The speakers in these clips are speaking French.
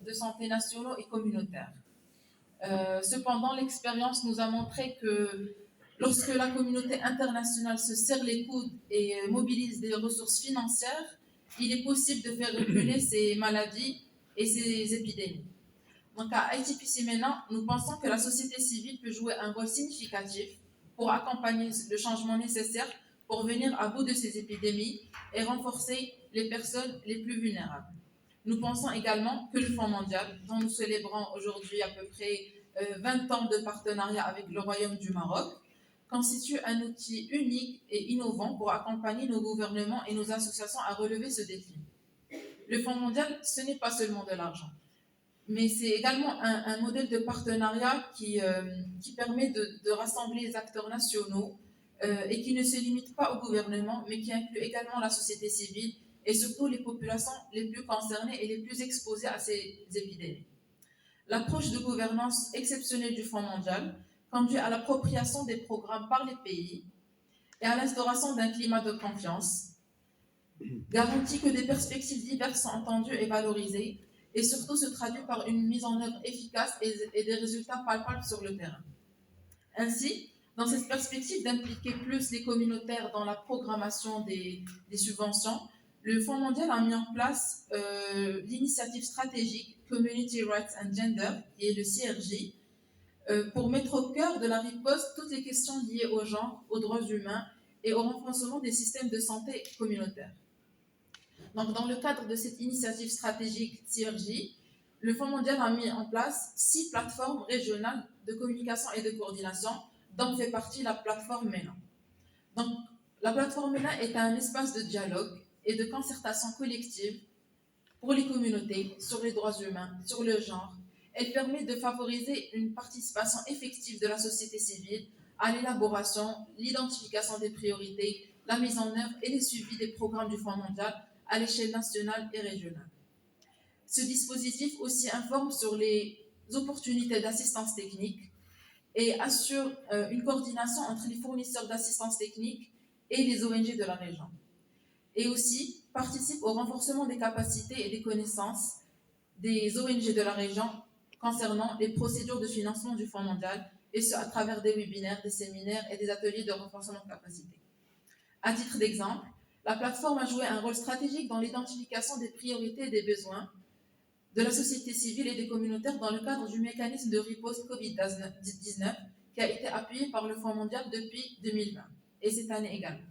de santé nationaux et communautaires. Cependant, l'expérience nous a montré que lorsque la communauté internationale se serre les coudes et mobilise des ressources financières, il est possible de faire reculer ces maladies et ces épidémies. Donc à ITPC maintenant, nous pensons que la société civile peut jouer un rôle significatif pour accompagner le changement nécessaire pour venir à bout de ces épidémies et renforcer les personnes les plus vulnérables. Nous pensons également que le Fonds mondial, dont nous célébrons aujourd'hui à peu près 20 ans de partenariat avec le Royaume du Maroc, constitue un outil unique et innovant pour accompagner nos gouvernements et nos associations à relever ce défi. Le Fonds mondial, ce n'est pas seulement de l'argent, mais c'est également un modèle de partenariat qui permet de rassembler les acteurs nationaux et qui ne se limite pas au gouvernement, mais qui inclut également la société civile et surtout les populations les plus concernées et les plus exposées à ces épidémies. L'approche de gouvernance exceptionnelle du Fonds mondial conduit à l'appropriation des programmes par les pays et à l'instauration d'un climat de confiance, garantit que des perspectives diverses sont entendues et valorisées, et surtout se traduit par une mise en œuvre efficace et des résultats palpables sur le terrain. Ainsi, dans cette perspective d'impliquer plus les communautaires dans la programmation des subventions, le Fonds mondial a mis en place l'initiative stratégique Community Rights and Gender, qui est le CRJ, pour mettre au cœur de la riposte toutes les questions liées au genre, aux droits humains et au renforcement des systèmes de santé communautaires. Donc, dans le cadre de cette initiative stratégique CRJ, le Fonds mondial a mis en place 6 plateformes régionales de communication et de coordination, dont fait partie la plateforme MENA. Donc, la plateforme MENA est un espace de dialogue et de concertation collective pour les communautés sur les droits humains, sur le genre. Elle permet de favoriser une participation effective de la société civile à l'élaboration, l'identification des priorités, la mise en œuvre et le suivi des programmes du Fonds mondial à l'échelle nationale et régionale. Ce dispositif aussi informe sur les opportunités d'assistance technique et assure une coordination entre les fournisseurs d'assistance technique et les ONG de la région. Et aussi participe au renforcement des capacités et des connaissances des ONG de la région concernant les procédures de financement du Fonds mondial, et ce à travers des webinaires, des séminaires et des ateliers de renforcement de capacités. À titre d'exemple, la plateforme a joué un rôle stratégique dans l'identification des priorités et des besoins de la société civile et des communautaires dans le cadre du mécanisme de riposte Covid-19 qui a été appuyé par le Fonds mondial depuis 2020 et cette année également.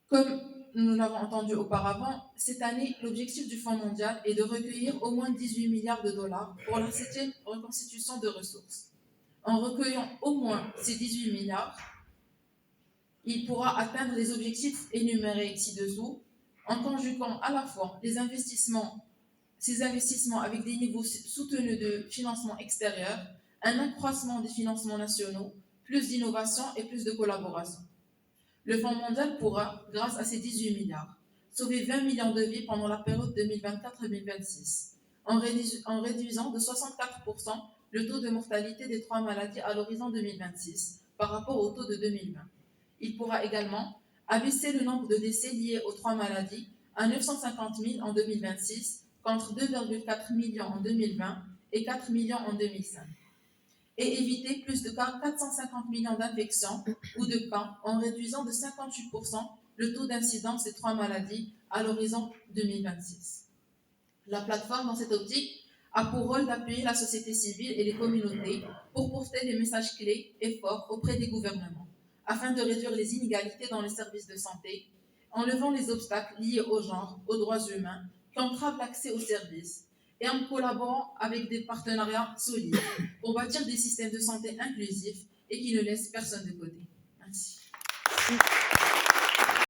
Comme nous l'avons entendu auparavant, cette année, l'objectif du Fonds mondial est de recueillir au moins 18 milliards de dollars pour la 7e reconstitution de ressources. En recueillant au moins ces 18 milliards, il pourra atteindre les objectifs énumérés ci-dessous en conjuguant à la fois ces investissements avec des niveaux soutenus de financement extérieur, un accroissement des financements nationaux, plus d'innovation et plus de collaboration. Le Fonds mondial pourra, grâce à ces 18 milliards, sauver 20 millions de vies pendant la période 2024-2026, en réduisant de 64% le taux de mortalité des 3 maladies à l'horizon 2026 par rapport au taux de 2020. Il pourra également abaisser le nombre de décès liés aux 3 maladies à 950 000 en 2026 contre 2,4 millions en 2020 et 4 millions en 2005. Et éviter plus de 450 millions d'infections ou de cas en réduisant de 58% le taux d'incidence des 3 maladies à l'horizon 2026. La plateforme, dans cette optique, a pour rôle d'appuyer la société civile et les communautés pour porter des messages clés et forts auprès des gouvernements, afin de réduire les inégalités dans les services de santé, en levant les obstacles liés au genre, aux droits humains, qui entravent l'accès aux services, et en collaborant avec des partenariats solides pour bâtir des systèmes de santé inclusifs et qui ne laissent personne de côté. Merci.